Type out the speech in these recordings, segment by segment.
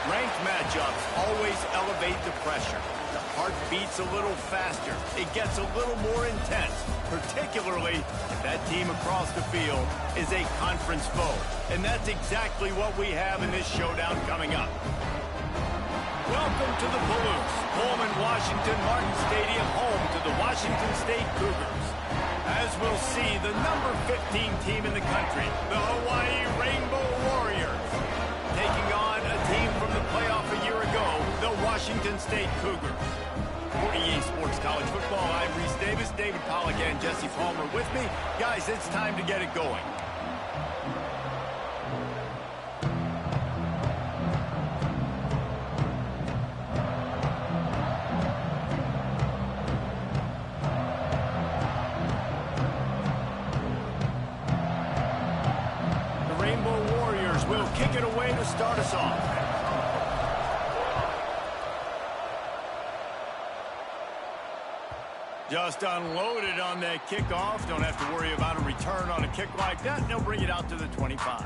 Ranked matchups always elevate the pressure. The heart beats a little faster. It gets a little more intense, particularly if that team across the field is a conference foe. And that's exactly what we have in this showdown coming up. Welcome to the Palouse, Pullman Washington Martin Stadium, home to the Washington State Cougars. As we'll see, the number 15 team in the country, the Hawaii Rainbow Warriors, taking on a team from the playoff a year ago, the Washington State Cougars. For EA Sports College Football, I'm Reese Davis, David Pollack, and Jesse Palmer with me. Guys, it's time to get it going. Kick it away to start us off. Just unloaded on that kickoff. Don't have to worry about a return on a kick like that. They'll bring it out to the 25.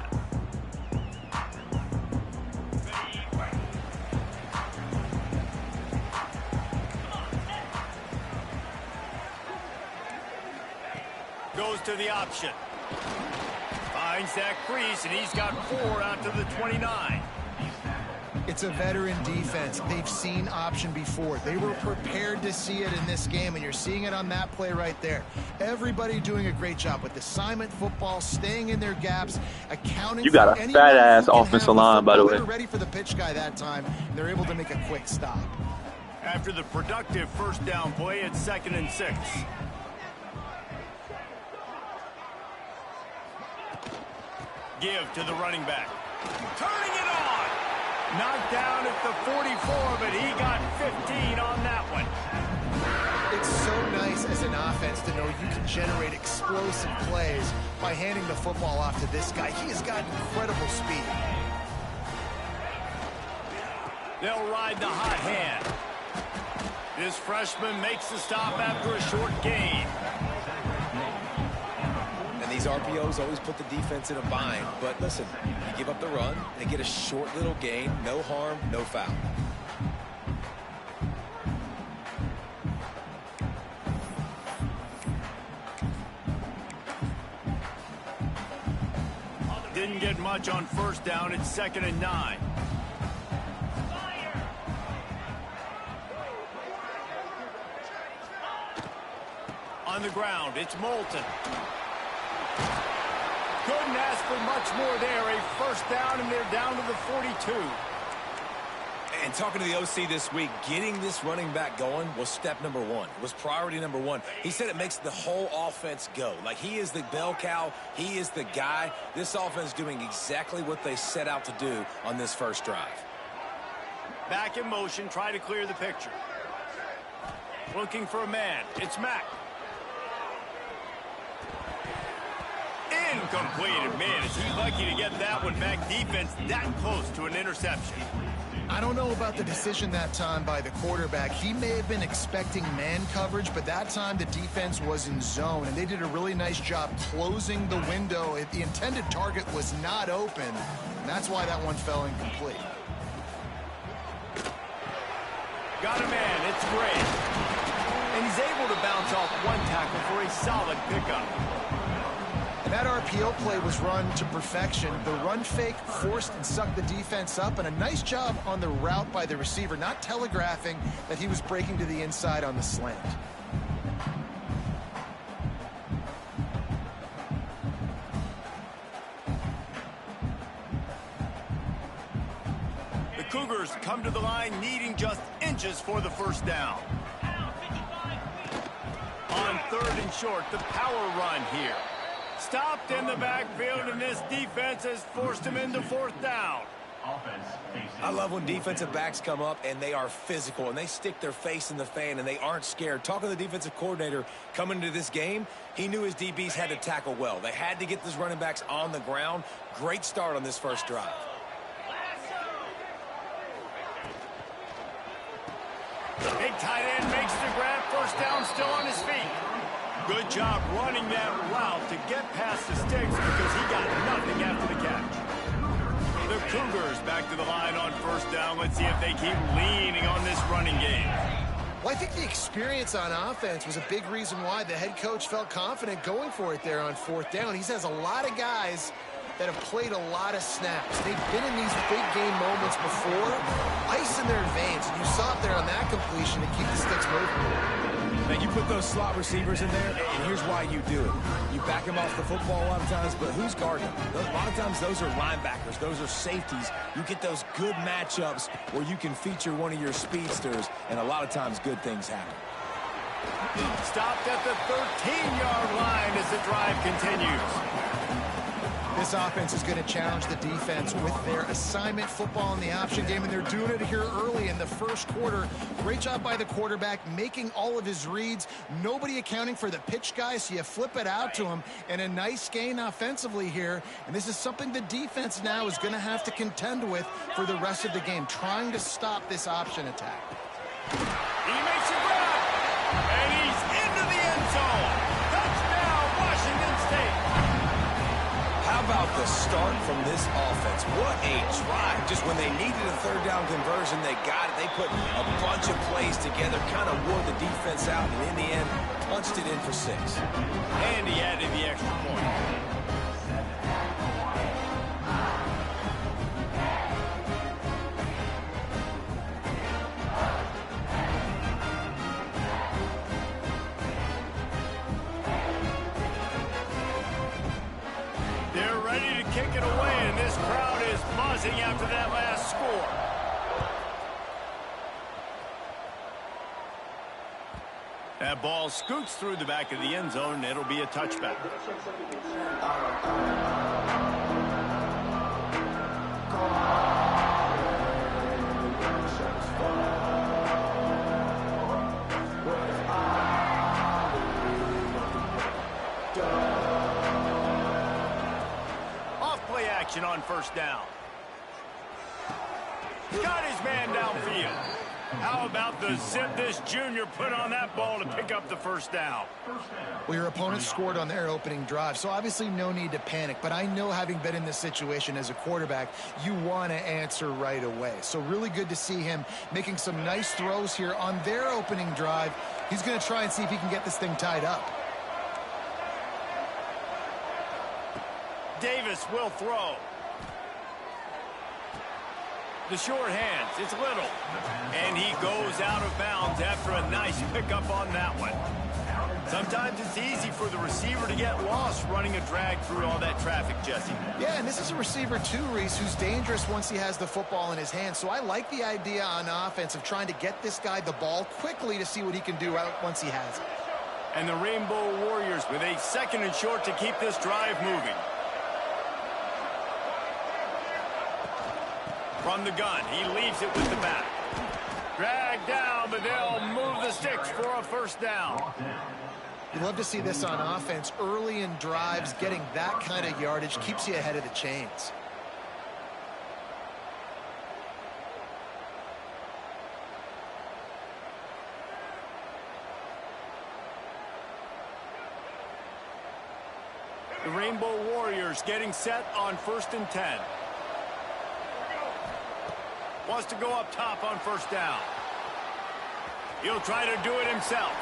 Goes to the option. Finds that crease, and he's got 4 out to the 29. It's a veteran defense. They've seen option before. They were prepared to see it in this game, and you're seeing it on that play right there. Everybody doing a great job with assignment football, staying in their gaps, accounting. You got a fat-ass offensive line, by the way. They're ready for the pitch guy that time. They're able to make a quick stop. After the productive first down play, it's 2nd and 6. Give to the running back. Turning it on. Knocked down at the 44, but he got 15 on that one. It's so nice as an offense to know you can generate explosive plays by handing the football off to this guy. He has got incredible speed. They'll ride the hot hand. This freshman makes the stop after a short gain. And these RPOs always put the defense in a bind. But listen, you give up the run, they get a short little gain, no harm, no foul. Didn't get much on first down. It's 2nd and 9. On the ground, it's Moulton. Couldn't ask for much more there. A first down, and they're down to the 42. And talking to the OC this week, getting this running back going was step number one. It was priority number one. He said it makes the whole offense go. Like, he is the bell cow. He is the guy. This offense doing exactly what they set out to do on this first drive. Back in motion, try to clear the picture. Looking for a man. It's Mack. Incomplete. Man, is he lucky to get that one back. Defense that close to an interception. I don't know about the decision that time by the quarterback. He may have been expecting man coverage, but that time the defense was in zone, and they did a really nice job closing the window. The intended target was not open, and that's why that one fell incomplete. Got a man. It's great. And he's able to bounce off one tackle for a solid pickup. That RPO play was run to perfection. The run fake forced and sucked the defense up, and a nice job on the route by the receiver, not telegraphing that he was breaking to the inside on the slant. The Cougars come to the line needing just inches for the first down. On 3rd and short, the power run here. Stopped in the backfield, and this defense has forced him into 4th down. I love when defensive backs come up and they are physical and they stick their face in the fan and they aren't scared. Talking to the defensive coordinator coming into this game, he knew his DBs had to tackle well. They had to get these running backs on the ground. Great start on this first drive. Big tight end makes the grab. First down, still on his feet. Good job running that route to get past the sticks because he got nothing after the catch. The Cougars back to the line on first down. Let's see if they keep leaning on this running game. Well, I think the experience on offense was a big reason why the head coach felt confident going for it there on 4th down. He says a lot of guys that have played a lot of snaps. They've been in these big game moments before, ice in their veins. And you saw it there on that completion to keep the sticks moving. Man, you put those slot receivers in there, and here's why you do it. You back them off the football a lot of times, but who's guarding them? A lot of times those are linebackers. Those are safeties. You get those good matchups where you can feature one of your speedsters, and a lot of times good things happen. Stopped at the 13-yard line as the drive continues. This offense is going to challenge the defense with their assignment football in the option game, and they're doing it here early in the first quarter. Great job by the quarterback, making all of his reads. Nobody accounting for the pitch guy, so you flip it out to him, and a nice gain offensively here. And this is something the defense now is going to have to contend with for the rest of the game, trying to stop this option attack. He makes a grab, and he's into the end zone. Touchdown, Washington State. How about the start from this offense? What a drive. Just when they needed a 3rd down conversion, they got it. They put a bunch of plays together, kind of wore the defense out, and in the end, punched it in for 6. And he added the extra point. Kick it away, and this crowd is buzzing after that last score. That ball scoots through the back of the end zone, and it'll be a touchback. On first down. Got his man downfield. How about the zip this junior put on that ball to pick up the first down? Well, your opponent scored on their opening drive, so obviously no need to panic. But I know, having been in this situation as a quarterback, you want to answer right away. So really good to see him making some nice throws here on their opening drive. He's going to try and see if he can get this thing tied up. Davis will throw. The short hands, it's Little. And he goes out of bounds after a nice pickup on that one. Sometimes it's easy for the receiver to get lost running a drag through all that traffic, Jesse. Yeah, and this is a receiver too, Reese, who's dangerous once he has the football in his hands. So I like the idea on offense of trying to get this guy the ball quickly to see what he can do out once he has it. And the Rainbow Warriors with a 2nd and short to keep this drive moving. From the gun, he leaves it with the back. Drag down, but they'll move the sticks for a first down. You love to see this on offense. Early in drives, getting that kind of yardage keeps you ahead of the chains. The Rainbow Warriors getting set on 1st and 10. Wants to go up top on first down. He'll try to do it himself.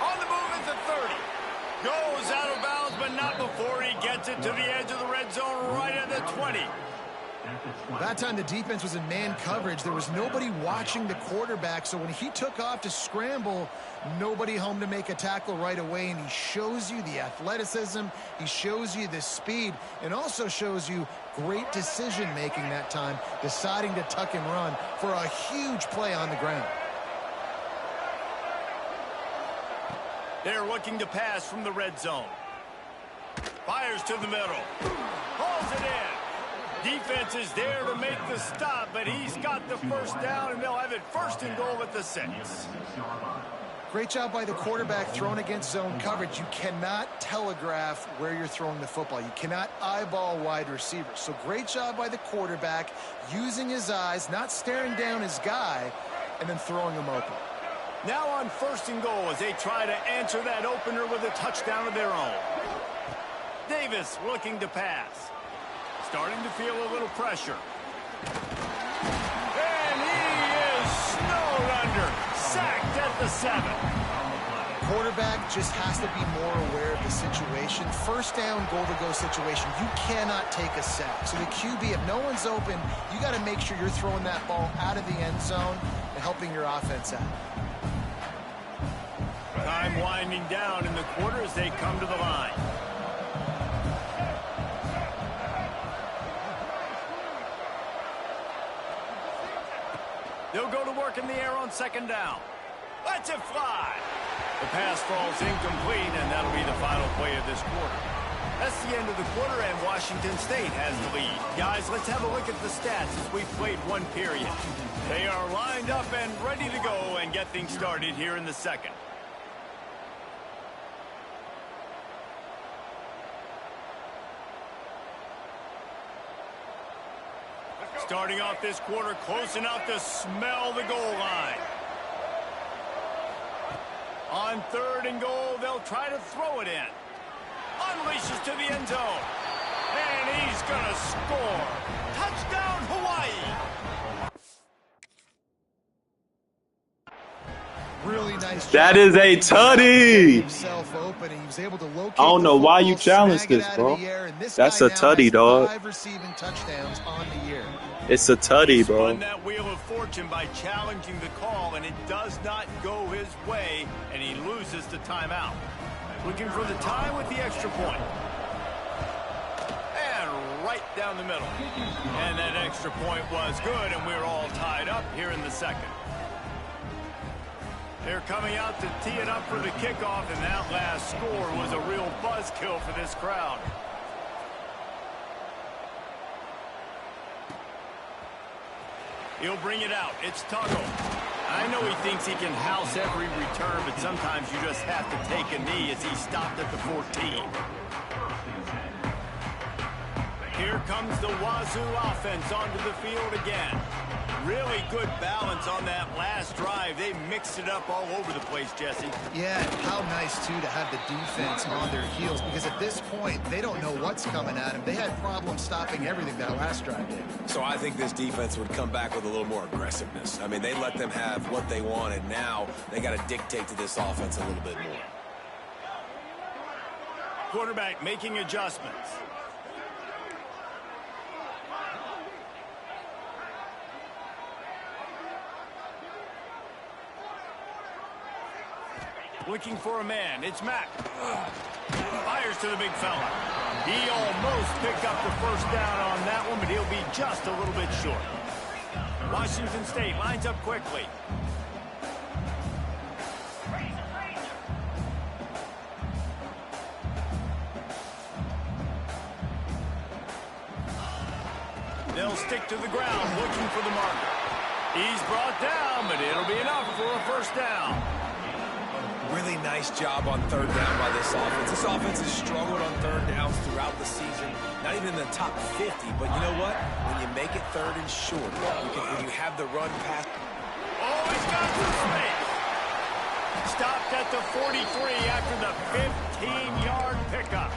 On the move at the 30. Goes out of bounds, but not before he gets it to the edge of the red zone right at the 20. That time the defense was in man coverage. There was nobody watching the quarterback, so when he took off to scramble, nobody home to make a tackle right away, and he shows you the athleticism, he shows you the speed, and also shows you great decision-making that time, deciding to tuck and run for a huge play on the ground. They're looking to pass from the red zone. Fires to the middle. Hauls it in. Defense is there to make the stop, but he's got the first down, and they'll have it 1st and goal at the 6. Great job by the quarterback throwing against zone coverage. You cannot telegraph where you're throwing the football. You cannot eyeball wide receivers. So great job by the quarterback using his eyes, not staring down his guy, and then throwing him open. Now on 1st and goal as they try to answer that opener with a touchdown of their own. Davis looking to pass. Starting to feel a little pressure. And he is snowed under. Sacked at the 7. Quarterback just has to be more aware of the situation. First down, goal-to-go situation. You cannot take a sack. So the QB, if no one's open, you got to make sure you're throwing that ball out of the end zone and helping your offense out. Time winding down in the quarter as they come to the line. They'll go to work in the air on 2nd down. Let's it fly. The pass falls incomplete, and that'll be the final play of this quarter. That's the end of the quarter, and Washington State has the lead. Guys, let's have a look at the stats as we've played one period. They are lined up and ready to go and get things started here in the 2nd. Starting off this quarter close enough to smell the goal line. On 3rd and goal, they'll try to throw it in. Unleashes to the end zone. And he's going to score. Touchdown, Hawaii. Really nice job. That is a tutty. I don't know why you challenged this, bro. That's a tutty, dog. 5 receiving touchdowns on the year. It's a tutty, bro. Spun that wheel of fortune by challenging the call, and it does not go his way, and he loses the timeout. Looking for the tie with the extra point. And right down the middle. And that extra point was good, and we're all tied up here in the 2nd. They're coming out to tee it up for the kickoff, and that last score was a real buzzkill for this crowd. He'll bring it out. It's Tuggle. I know he thinks he can house every return, but sometimes you just have to take a knee as he stopped at the 14. Here comes the Wazoo offense onto the field again. Really good balance on that last drive. They mixed it up all over the place, Jesse. Yeah, how nice, too, to have the defense on their heels, because at this point, they don't know what's coming at them. They had problems stopping everything that last drive did. So I think this defense would come back with a little more aggressiveness. I mean, they let them have what they wanted. Now they got to dictate to this offense a little bit more. Quarterback making adjustments. Looking for a man. It's Mack. Fires to the big fella. He almost picked up the first down on that one, but he'll be just a little bit short. Washington State lines up quickly. They'll stick to the ground, looking for the marker. He's brought down, but it'll be enough for a first down. Really nice job on third down by this offense. This offense has struggled on third downs throughout the season. Not even in the top 50, but you know what? When you make it third and short, when you have the run pass. Oh, he's got some space. Stopped at the 43 after the 15-yard pickup.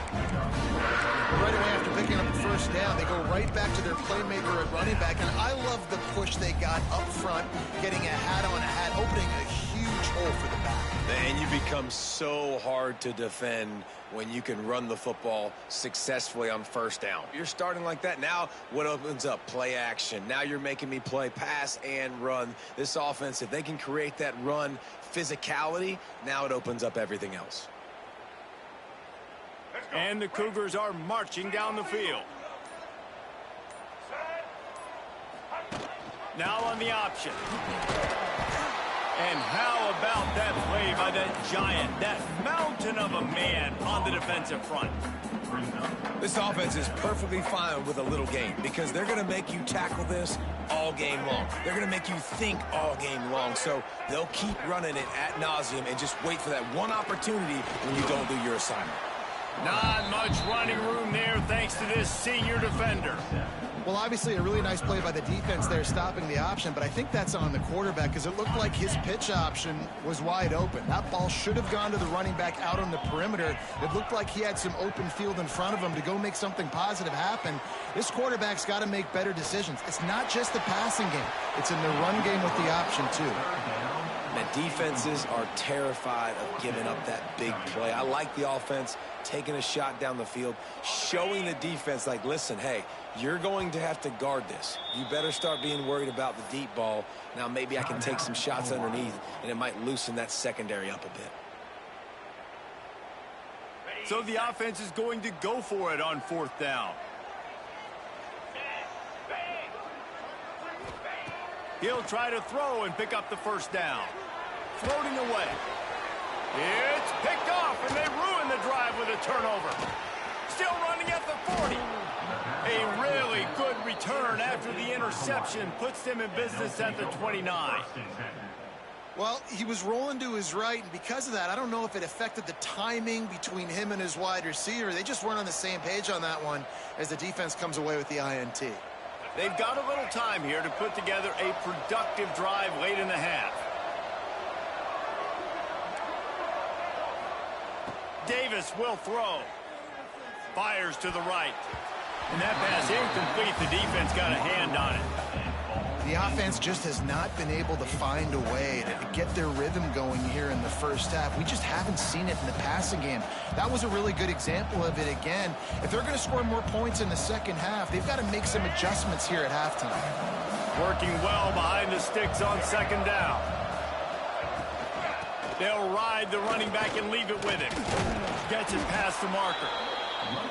Right away after picking up the first down, they go right back to their playmaker at running back. And I love the push they got up front, getting a hat on a hat, opening a huge hole for the back. And you become so hard to defend when you can run the football successfully on first down. You're starting like that. Now what opens up? Play action. Now you're making me play pass and run. This offense, if they can create that run physicality, now it opens up everything else. And the Cougars are marching down the field. Now on the option. And how about that play by that giant, that mountain of a man on the defensive front? This offense is perfectly fine with a little game because they're going to make you tackle this all game long. They're going to make you think all game long. So they'll keep running it ad nauseum and just wait for that one opportunity when you don't do your assignment. Not much running room there thanks to this senior defender. Well, obviously a really nice play by the defense there stopping the option, but I think that's on the quarterback because it looked like his pitch option was wide open. That ball should have gone to the running back out on the perimeter. It looked like he had some open field in front of him to go make something positive happen. This quarterback's got to make better decisions. It's not just the passing game. It's in the run game with the option, too. The defenses are terrified of giving up that big play. I like the offense taking a shot down the field, showing the defense like, listen, hey, you're going to have to guard this. You better start being worried about the deep ball. Now maybe I can take some shots underneath, and it might loosen that secondary up a bit. So the offense is going to go for it on fourth down. He'll try to throw and pick up the first down. Floating away. It's picked off, and they ruin the drive with a turnover. Still running at the 40. A really good return after the interception puts them in business at the 29. Well, he was rolling to his right, and because of that, I don't know if it affected the timing between him and his wide receiver. They just weren't on the same page on that one as the defense comes away with the INT. They've got a little time here to put together a productive drive late in the half. Davis will throw. Fires to the right. And that pass incomplete. The defense got a hand on it. The offense just has not been able to find a way to get their rhythm going here in the first half. We just haven't seen it in the passing game. That was a really good example of it again. If they're going to score more points in the second half, they've got to make some adjustments here at halftime. Working well behind the sticks on second down. They'll ride the running back and leave it with him. Gets it past the marker.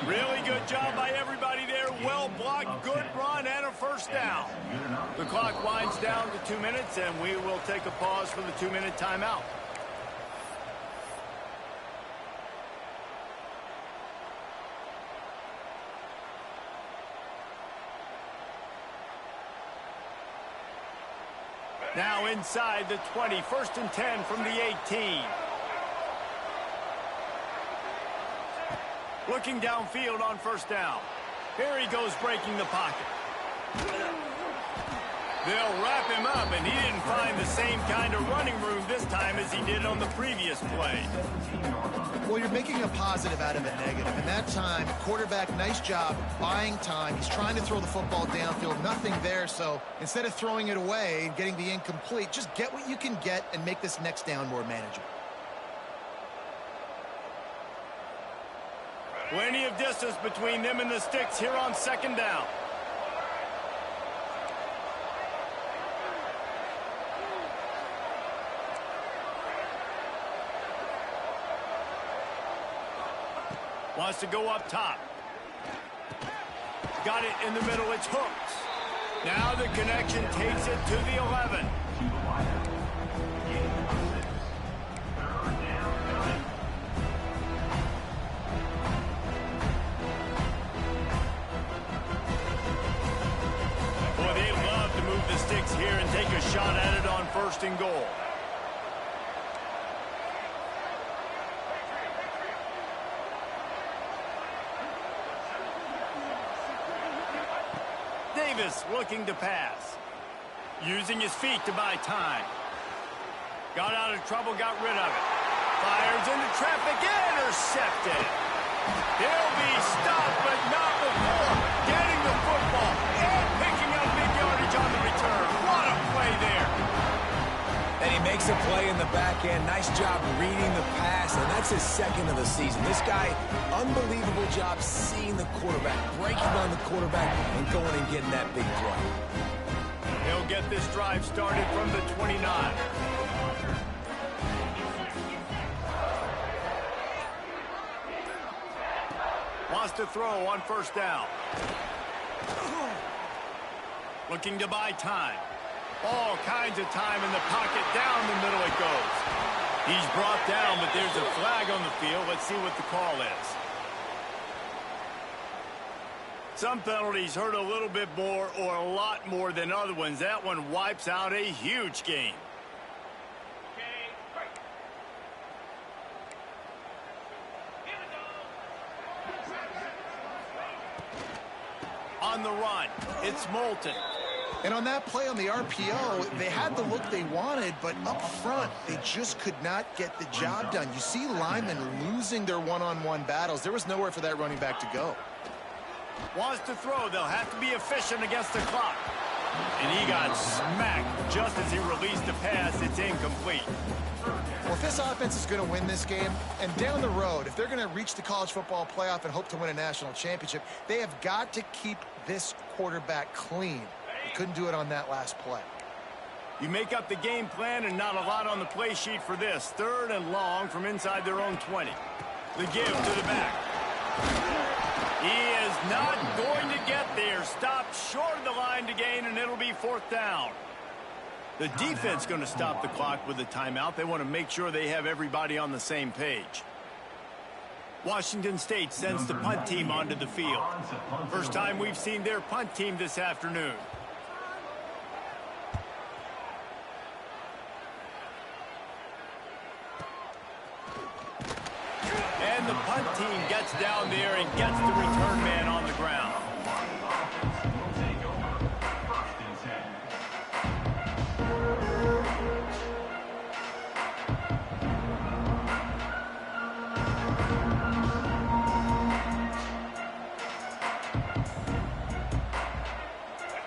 Really good job by everybody there. Well blocked, good run, and a first down. The clock winds down to 2 minutes, and we will take a pause for the 2-minute timeout. Now inside the 20, 1st and 10 from the 18. Looking downfield on first down. Here he goes breaking the pocket. They'll wrap him up, and he didn't find the same kind of running room this time as he did on the previous play. Well, you're making a positive out of a negative, and that time, quarterback, nice job buying time. He's trying to throw the football downfield, nothing there, so instead of throwing it away and getting the incomplete, just get what you can get and make this next down more manageable. Plenty of distance between them and the sticks here on second down. Wants to go up top. Got it in the middle. It's hooked. Now the connection takes it to the 11. Boy, they love to move the sticks here and take a shot at it on 1st and goal. Davis looking to pass. Using his feet to buy time. Got out of trouble, got rid of it. Fires into traffic, intercepted. He'll be stopped, but not before getting the football and picking up big yardage on the return. What a play there. And he makes a play in the back end. Nice job reading the pass, and that's his 2nd of the season. This guy, unbelievable job seeing the quarterback, breaking on the quarterback, and going and getting that big play. He'll get this drive started from the 29. Wants to throw on 1st down. Looking to buy time. All kinds of time in the pocket. Down the middle it goes. He's brought down, but there's a flag on the field. Let's see what the call is. Some penalties hurt a little bit more or a lot more than other ones. That one wipes out a huge game. On the run, it's Moulton. And on that play on the RPO, they had the look they wanted, but up front, they just could not get the job done. You see linemen losing their one-on-one battles. There was nowhere for that running back to go. Wants to throw. They'll have to be efficient against the clock. And he got smacked just as he released the pass. It's incomplete. Well, if this offense is going to win this game, and down the road, if they're going to reach the college football playoff and hope to win a national championship, they have got to keep this quarterback clean. They couldn't do it on that last play. You make up the game plan and not a lot on the play sheet for this. 3rd and long from inside their own 20. The give to the back. He is not going to get there. Stopped short of the line to gain, and it'll be 4th down. The defense going to stop the clock with a timeout. They want to make sure they have everybody on the same page. Washington State sends the punt team onto the field. First time we've seen their punt team this afternoon. And the punt team gets down there and gets the return man on the ground.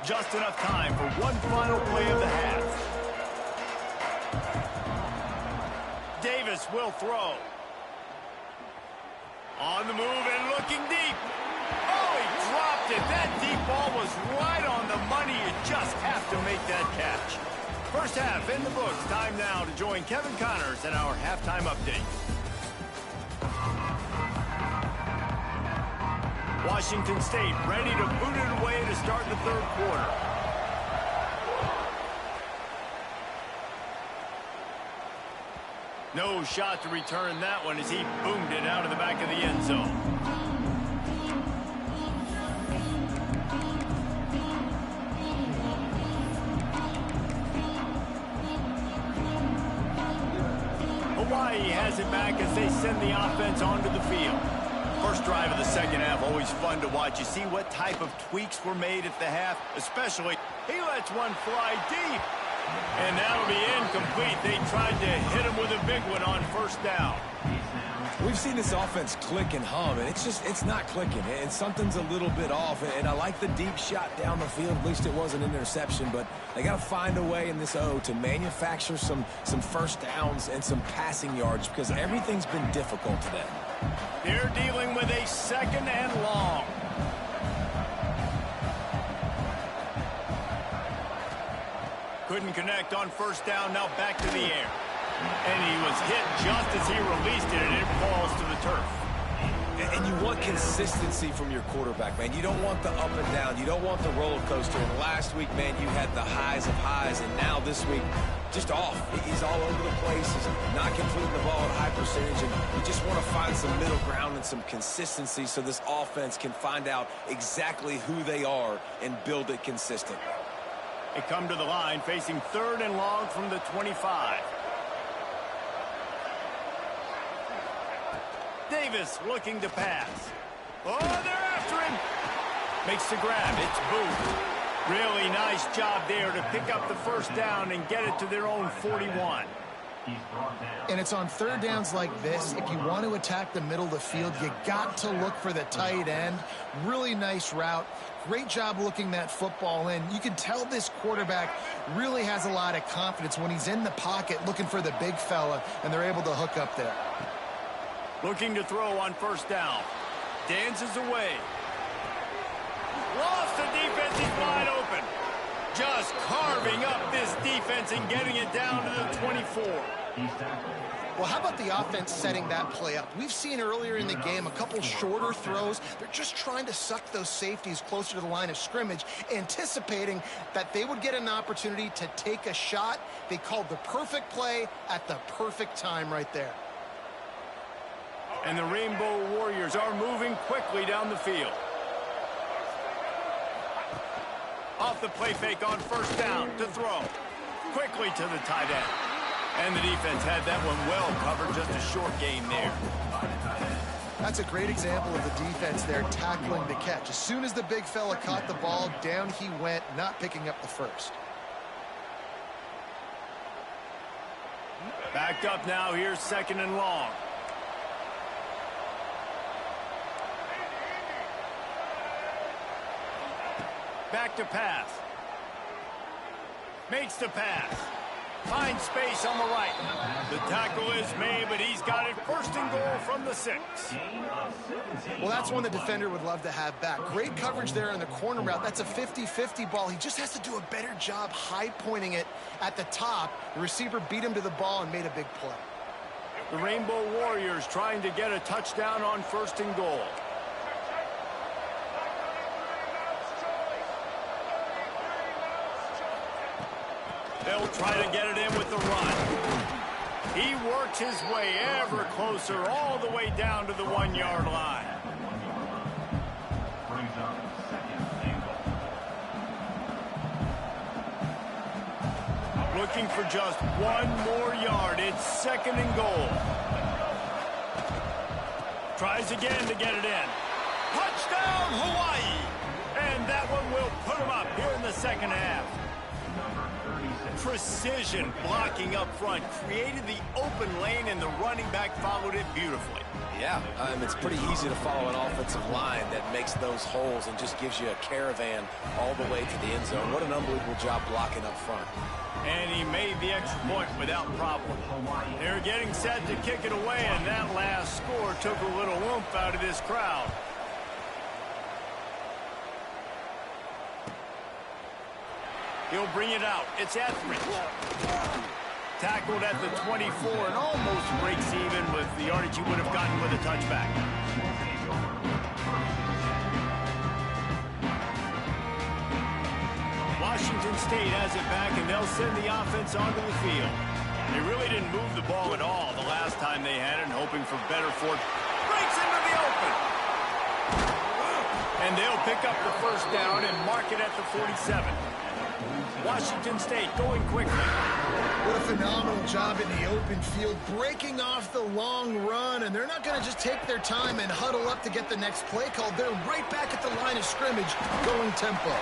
Just enough time for one final play of the half. Davis will throw. On the move and looking deep. Oh, he dropped it. That deep ball was right on the money. You just have to make that catch. First half in the books. Time now to join Kevin Connors in our halftime update. Washington State ready to boot it away to start the 3rd quarter. No shot to return that one as he boomed it out of the back of the end zone. Hawaii has it back as they send the offense onto the field. First drive of the second half, always fun to watch. You see what type of tweaks were made at the half, especially he lets one fly deep. And that'll be incomplete. They tried to hit him with a big one on first down. We've seen this offense click and hum, and it's not clicking, and something's a little bit off. And I like the deep shot down the field. At least it wasn't an interception, but they got to find a way in this O to manufacture some first downs and some passing yards because everything's been difficult today. They're dealing with a second and long. Couldn't connect on first down, now back to the air. And he was hit just as he released it, and it falls to the turf. And you want consistency from your quarterback, man. You don't want the up and down. You don't want the roller coaster. And last week, man, you had the highs of highs, and now this week, just off. He's all over the place. He's not completing the ball at a high percentage, and you just want to find some middle ground and some consistency so this offense can find out exactly who they are and build it consistent. They come to the line facing third and long from the 25. Davis looking to pass. Oh, they're after him. Makes the grab. It's Booth. Really nice job there to pick up the first down and get it to their own 41. And it's on third downs like this. If you want to attack the middle of the field, you got to look for the tight end. Really nice route. Great job looking that football in. You can tell this quarterback really has a lot of confidence when he's in the pocket looking for the big fella, and they're able to hook up there. Looking to throw on first down. Dances away. Lost the defense. He's wide open. Just carving up this defense and getting it down to the 24. Well, how about the offense setting that play up? We've seen earlier in the game a couple shorter throws. They're just trying to suck those safeties closer to the line of scrimmage, anticipating that they would get an opportunity to take a shot. They called the perfect play at the perfect time right there. And the Rainbow Warriors are moving quickly down the field. Off the play fake on first down to throw. Quickly to the tight end. And the defense had that one well covered, just a short gain there. That's a great example of the defense there tackling the catch. As soon as the big fella caught the ball, down he went, not picking up the first. Backed up now, here's second and long. Back to pass. Makes the pass. Finds space on the right. The tackle is made, but he's got it first and goal from the 6. Well, that's one the defender would love to have back. Great coverage there in the corner route. That's a 50-50 ball. He just has to do a better job high-pointing it at the top. The receiver beat him to the ball and made a big play. The Rainbow Warriors trying to get a touchdown on first and goal. They'll try to get it in with the run. He works his way ever closer all the way down to the 1-yard line. Looking for just one more yard. It's second and goal. Tries again to get it in. Touchdown, Hawaii! And that one will put him up here in the second half. Precision blocking up front created the open lane, and the running back followed it beautifully. Yeah, it's pretty easy to follow an offensive line that makes those holes and just gives you a caravan all the way to the end zone. What an unbelievable job blocking up front. And he made the extra point without problem. They're getting set to kick it away, and that last score took a little oomph out of this crowd. He'll bring it out. It's Etheridge. Tackled at the 24 and almost breaks even with the yardage he would have gotten with a touchback. Washington State has it back, and they'll send the offense onto the field. They really didn't move the ball at all the last time they had it, and hoping for better fortune. Breaks into the open. And they'll pick up the first down and mark it at the 47. Washington State going quickly. What a phenomenal job in the open field, breaking off the long run, and they're not going to just take their time and huddle up to get the next play called. They're right back at the line of scrimmage, going tempo.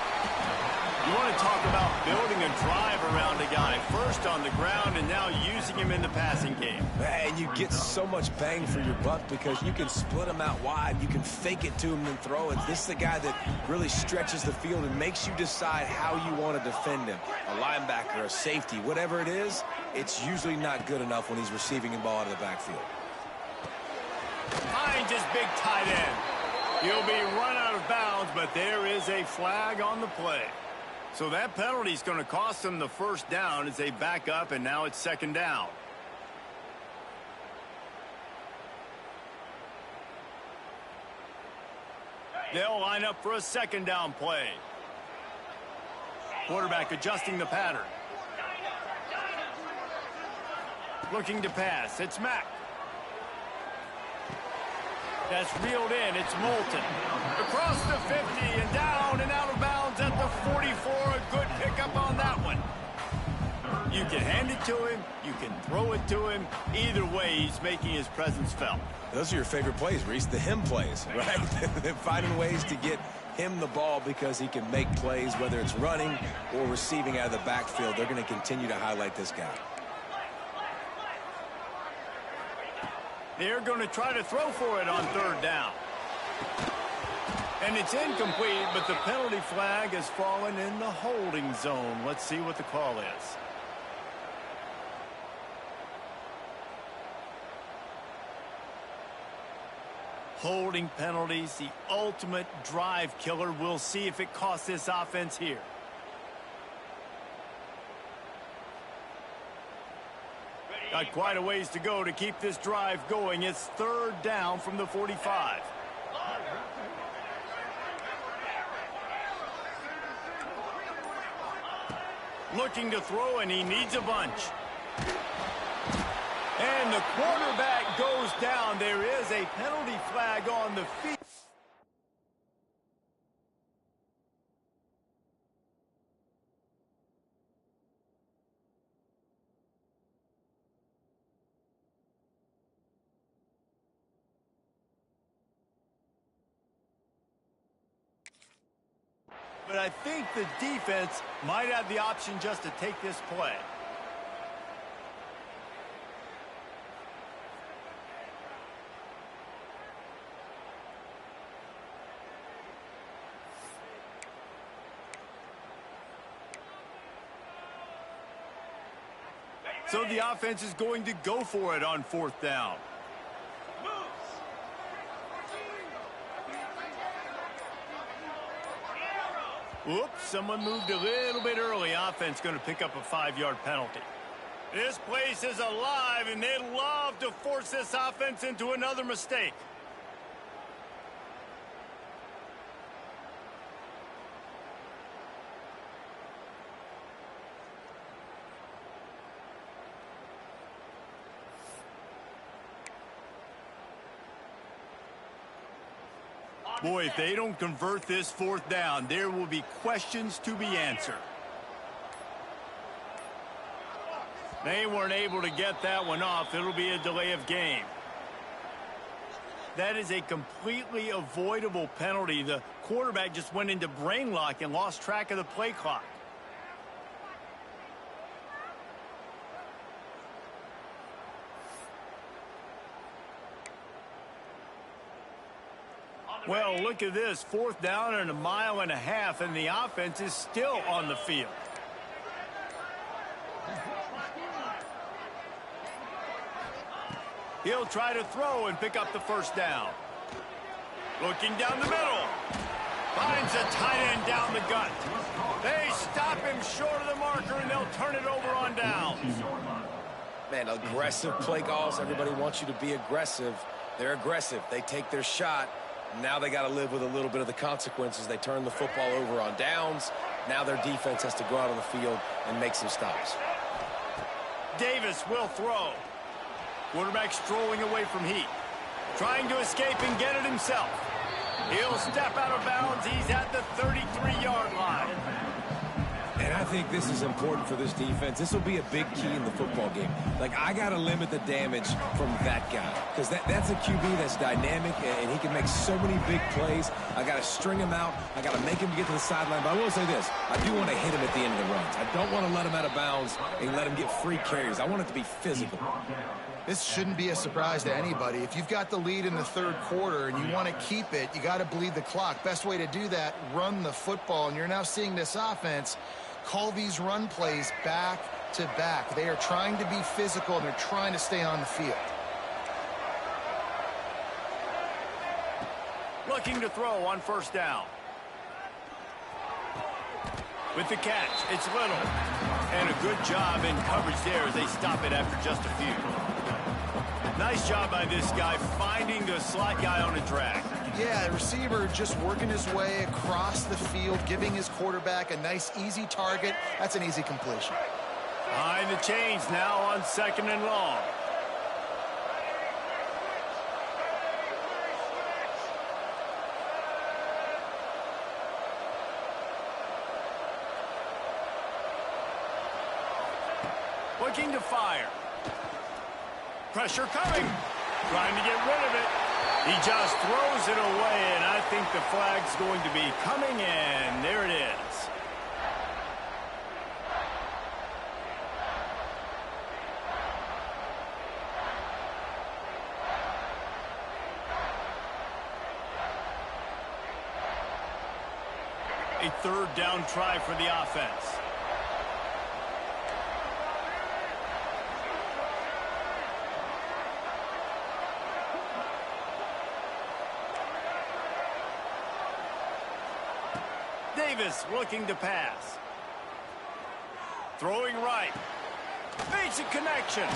You want to talk about building a drive around a guy, first on the ground and now using him in the passing game. And you get so much bang for your buck because you can split him out wide. You can fake it to him and throw it. This is the guy that really stretches the field and makes you decide how you want to defend him. A linebacker, a safety, whatever it is, it's usually not good enough when he's receiving the ball out of the backfield. Finds his big tight end. He'll be run out of bounds, but there is a flag on the play. So that penalty is going to cost them the first down as they back up, and now it's second down. They'll line up for a second down play. Quarterback adjusting the pattern. Looking to pass. It's Mack. That's reeled in. It's Moulton. Across the 50 and down and out of bounds at the 44. A good pickup on that one. You can hand it to him. You can throw it to him. Either way, he's making his presence felt. Those are your favorite plays, Reese, the him plays, right? They're finding ways to get him the ball because he can make plays, whether it's running or receiving out of the backfield. They're going to continue to highlight this guy. They're going to try to throw for it on third down. And it's incomplete, but the penalty flag has fallen in the holding zone. Let's see what the call is. Holding penalties, the ultimate drive killer. We'll see if it costs this offense here. Got quite a ways to go to keep this drive going. It's third down from the 45. Looking to throw, and he needs a bunch. And the quarterback goes down. There is a penalty flag on the field. But I think the defense might have the option just to take this play. So the offense is going to go for it on fourth down. Whoops, someone moved a little bit early. Offense going to pick up a 5-yard penalty. This place is alive, and they'd love to force this offense into another mistake. Boy, if they don't convert this fourth down, there will be questions to be answered. They weren't able to get that one off. It'll be a delay of game. That is a completely avoidable penalty. The quarterback just went into brain lock and lost track of the play clock. Well, look at this. Fourth down and 1.5 miles, and the offense is still on the field. He'll try to throw and pick up the first down. Looking down the middle. Finds a tight end down the gut. They stop him short of the marker, and they'll turn it over on downs. Man, aggressive play calls. Everybody wants you to be aggressive. They're aggressive. They take their shot. Now they got to live with a little bit of the consequences. They turn the football over on downs. Now their defense has to go out on the field and make some stops. Davis will throw. Quarterback strolling away from heat. Trying to escape and get it himself. He'll step out of bounds. He's at the 33-yard line. And I think this is important for this defense. This will be a big key in the football game. Like, I got to limit the damage from that guy because that's a QB that's dynamic, and he can make so many big plays. I got to string him out. I got to make him get to the sideline. But I will say this. I do want to hit him at the end of the runs. I don't want to let him out of bounds and let him get free carries. I want it to be physical. This shouldn't be a surprise to anybody. If you've got the lead in the third quarter and you want to keep it, you got to bleed the clock. Best way to do that, run the football. And you're now seeing this offense call these run plays back to back. They are trying to be physical, and they're trying to stay on the field. Looking to throw on first down. With the catch, it's Little. And a good job in coverage there as they stop it after just a few. Nice job by this guy finding the slot guy on a drag. Yeah, the receiver just working his way across the field, giving his quarterback a nice, easy target. That's an easy completion. Behind the chains now on second and long. Looking to fire. Pressure coming. Trying to get rid of it. He just throws it away, and I think the flag's going to be coming in. There it is. A third down try for the offense. Davis looking to pass. Throwing right. Makes a connection.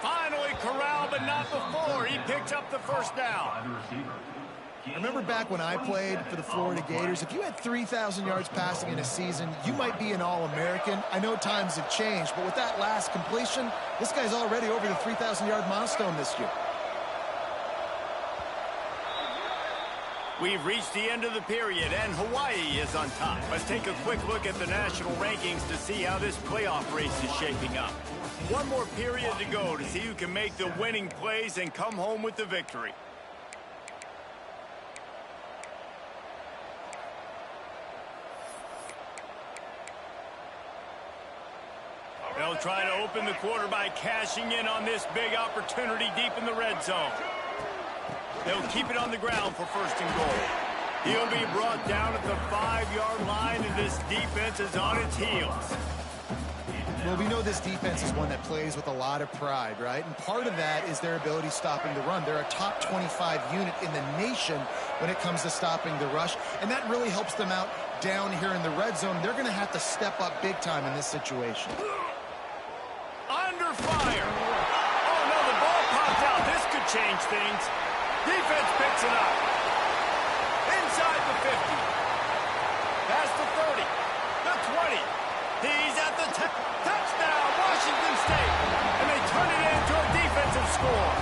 Finally corralled, but not before. He picks up the first down. I remember back when I played for the Florida Gators, if you had 3,000 yards passing in a season, you might be an All-American. I know times have changed, but with that last completion, this guy's already over the 3,000-yard milestone this year. We've reached the end of the period, and Hawaii is on top. Let's take a quick look at the national rankings to see how this playoff race is shaping up. One more period to go to see who can make the winning plays and come home with the victory. They'll try to open the quarter by cashing in on this big opportunity deep in the red zone. They'll keep it on the ground for first and goal. He'll be brought down at the 5-yard line, and this defense is on its heels. Well, we know this defense is one that plays with a lot of pride, right? And part of that is their ability stopping the run. They're a top 25 unit in the nation when it comes to stopping the rush, and that really helps them out down here in the red zone. They're going to have to step up big time in this situation. Under fire. Oh, no, the ball popped out. This could change things. Defense picks it up. Inside the 50. Past the 30. The 20. He's at the touchdown, Washington State. And they turn it into a defensive score.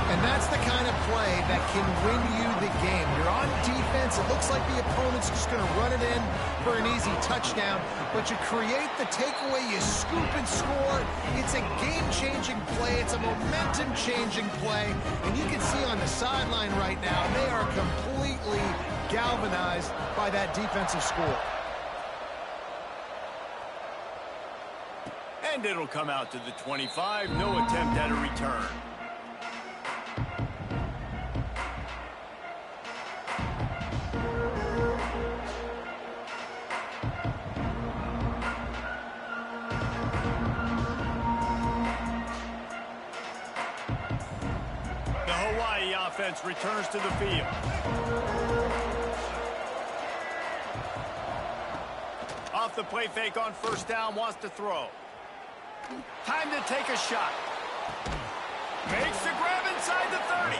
And that's the kind of play that can win you the game. You're on defense. It looks like the opponent's just going to run it in for an easy touchdown. But you create the takeaway, you scoop and score. It's a game-changing play. It's a momentum-changing play. And you can see on the sideline right now, they are completely galvanized by that defensive score. And it'll come out to the 25. No attempt at a return. Offense returns to the field. Off the play fake on first down, wants to throw. Time to take a shot. Makes the grab inside the 30.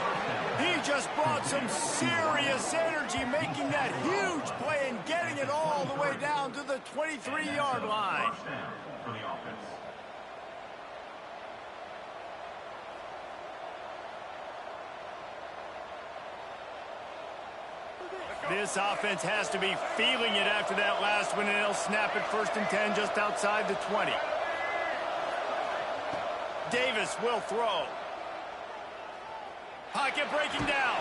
He just brought some serious energy, making that huge play and getting it all the way down to the 23-yard line. This offense has to be feeling it after that last one, and they'll snap it 1st and 10 just outside the 20. Davis will throw. Pocket breaking down.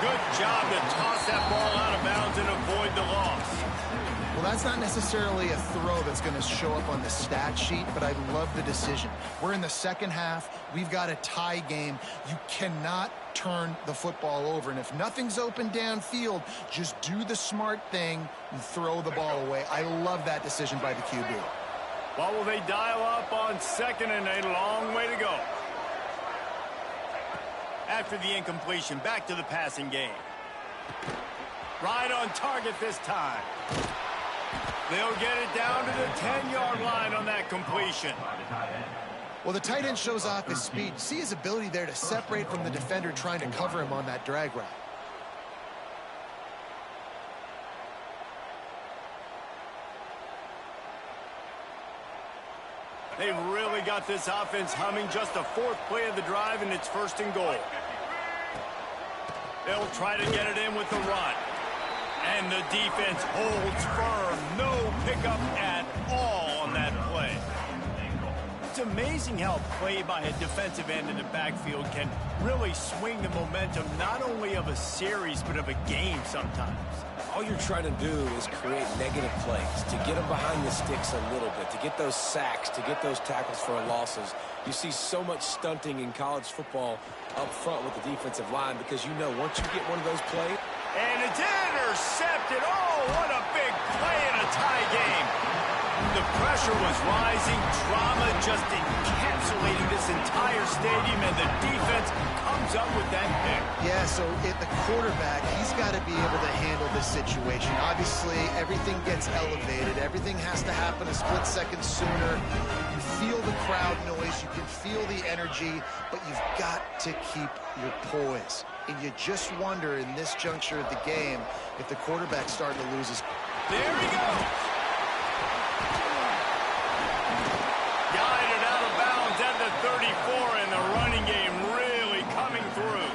Good job to toss that ball out of bounds and avoid the loss. Well, that's not necessarily a throw that's going to show up on the stat sheet, but I love the decision. We're in the second half. We've got a tie game. You cannot turn the football over. And if nothing's open downfield, just do the smart thing and throw the ball away. I love that decision by the QB. Well, will they dial up on 2nd and a long way to go? After the incompletion, back to the passing game. Right on target this time. They'll get it down to the 10-yard line on that completion. Well, the tight end shows off his speed. See his ability there to separate from the defender trying to cover him on that drag route. They've really got this offense humming. Just the 4th play of the drive, and it's 1st and goal. They'll try to get it in with the run. And the defense holds firm. No pickup at all on that play. It's amazing how play by a defensive end in the backfield can really swing the momentum not only of a series but of a game sometimes. All you're trying to do is create negative plays, to get them behind the sticks a little bit, to get those sacks, to get those tackles for losses. You see so much stunting in college football up front with the defensive line because you know once you get one of those plays. And it's intercepted. Oh, what a big play in a tie game. The pressure was rising. Drama just encapsulating this entire stadium, and the defense comes up with that pick. Yeah, so at the quarterback, he's got to be able to handle this situation. Obviously, everything gets elevated. Everything has to happen a split second sooner. You feel the crowd noise. You can feel the energy, but you've got to keep your poise. And you just wonder in this juncture of the game if the quarterback's starting to lose his... There he goes. Guided out of bounds at the 34, and the running game really coming through.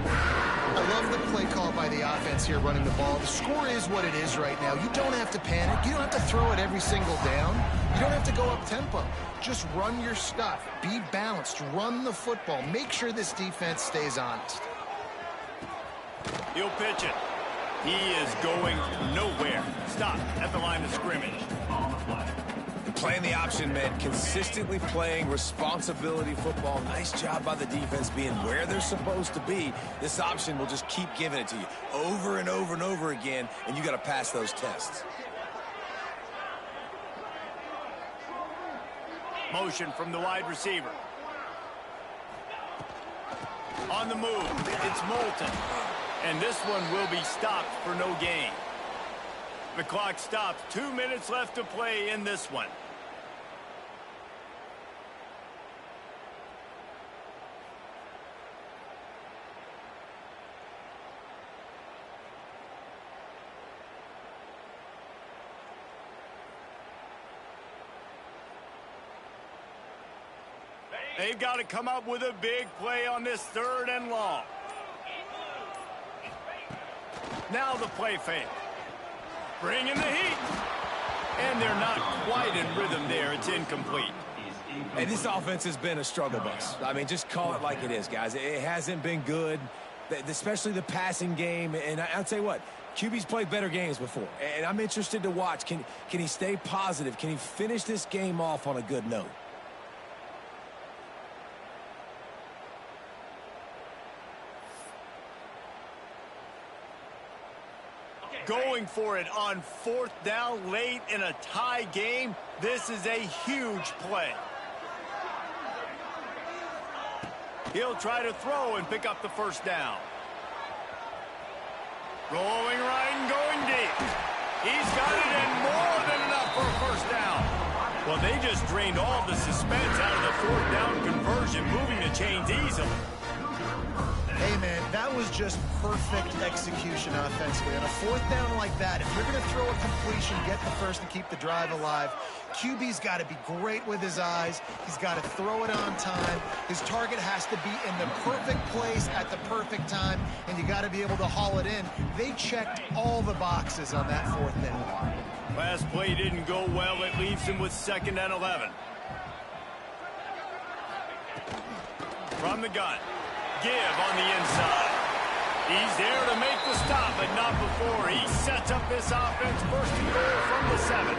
I love the play call by the offense here running the ball. The score is what it is right now. You don't have to panic. You don't have to throw it every single down. You don't have to go up tempo. Just run your stuff. Be balanced. Run the football. Make sure this defense stays honest. He'll pitch it. He is going nowhere. Stop at the line of scrimmage. Playing the option meant consistently playing responsibility football. Nice job by the defense being where they're supposed to be. This option will just keep giving it to you over and over and over again, and you got to pass those tests. Motion from the wide receiver. On the move, it's Moulton. And this one will be stopped for no gain. The clock stops. 2 minutes left to play in this one. They've got to come up with a big play on this 3rd and long. Now the play fake. Bringing the heat. And they're not quite in rhythm there. It's incomplete. Hey, this offense has been a struggle bus. I mean, just call it like it is, guys. It hasn't been good, especially the passing game. And I'll tell you what, QB's played better games before. And I'm interested to watch. Can he stay positive? Can he finish this game off on a good note? Going for it on 4th down late in a tie game. This is a huge play. He'll try to throw and pick up the 1st down. Rolling right and going deep. He's got it and more than enough for a 1st down. Well, they just drained all the suspense out of the 4th down conversion, moving the chains easily. Hey, man, that was just perfect execution offensively. On a fourth down like that, if you're going to throw a completion, get the first and keep the drive alive, QB's got to be great with his eyes. He's got to throw it on time. His target has to be in the perfect place at the perfect time, and you got to be able to haul it in. They checked all the boxes on that fourth down. Last play didn't go well. It leaves him with 2nd and 11. From the gun. Give on the inside. He's there to make the stop, but not before. He sets up this offense 1st and goal from the 7.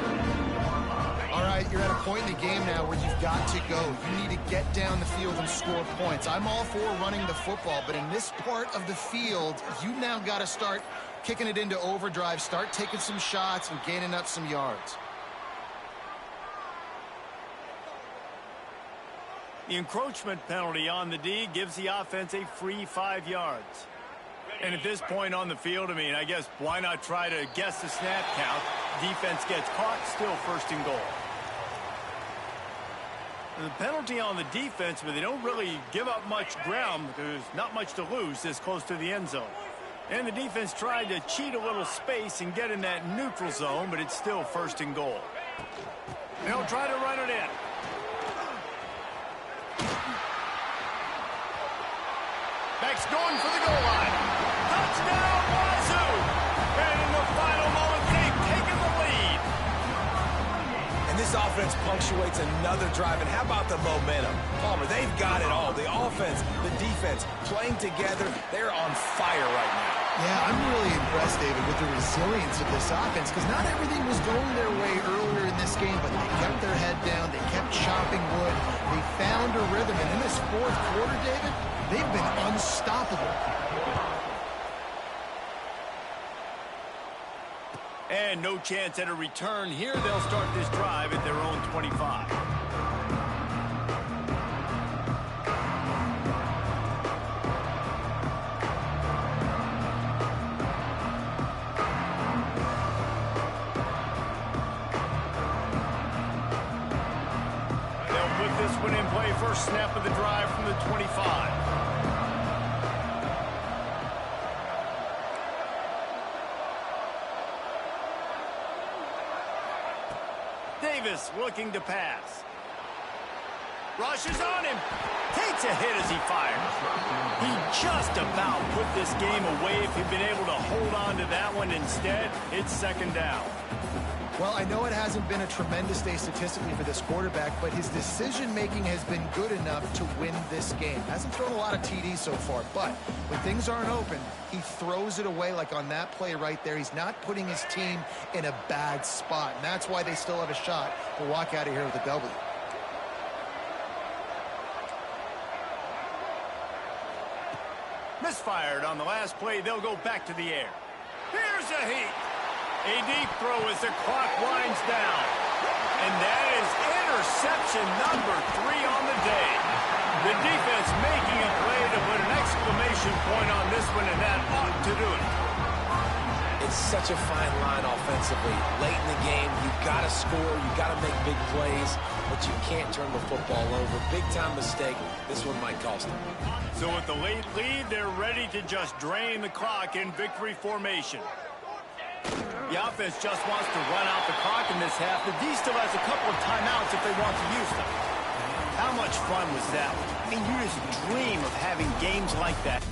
All right, you're at a point in the game now where you've got to go. You need to get down the field and score points. I'm all for running the football, but in this part of the field, you now got to start kicking it into overdrive, start taking some shots and gaining up some yards. The encroachment penalty on the D gives the offense a free 5 yards. And at this point on the field, I mean, I guess why not try to guess the snap count? Defense gets caught, still 1st and goal. And the penalty on the defense, but they don't really give up much ground. There's not much to lose this close to the end zone. And the defense tried to cheat a little space and get in that neutral zone, but it's still 1st and goal. They'll try to run it in. Beck's going for the goal line. Touchdown, Wazoo! And in the final moments, they've taken the lead. And this offense punctuates another drive. And how about the momentum? Palmer, they've got it all. The offense, the defense, playing together. They're on fire right now. Yeah, I'm really impressed, David, with the resilience of this offense, because not everything was going their way earlier in this game, but they kept their head down. They kept chopping wood. They found a rhythm. And in this 4th quarter, David, they've been unstoppable. And no chance at a return here. They'll start this drive at their own 25. They'll put this one in play. First snap of the drive from the 25. Davis looking to pass. Rushes on him. Takes a hit as he fires. He just about put this game away if he'd been able to hold on to that one. Instead, it's 2nd down. Well, I know it hasn't been a tremendous day statistically for this quarterback, but his decision-making has been good enough to win this game. Hasn't thrown a lot of TDs so far, but when things aren't open, he throws it away like on that play right there. He's not putting his team in a bad spot, and that's why they still have a shot to walk out of here with a W. Misfired on the last play. They'll go back to the air. Here's a heat. A deep throw as the clock winds down. And that is interception number 3 on the day. The defense making a play to put an exclamation point on this one, and that ought to do it. It's such a fine line offensively. Late in the game, you've got to score, you've got to make big plays, but you can't turn the football over. Big-time mistake. This one might cost them. So with the late lead, they're ready to just drain the clock in victory formation. The offense just wants to run out the clock in this half. The D still has a couple of timeouts if they want to use them. How much fun was that? I mean, you just dream of having games like that.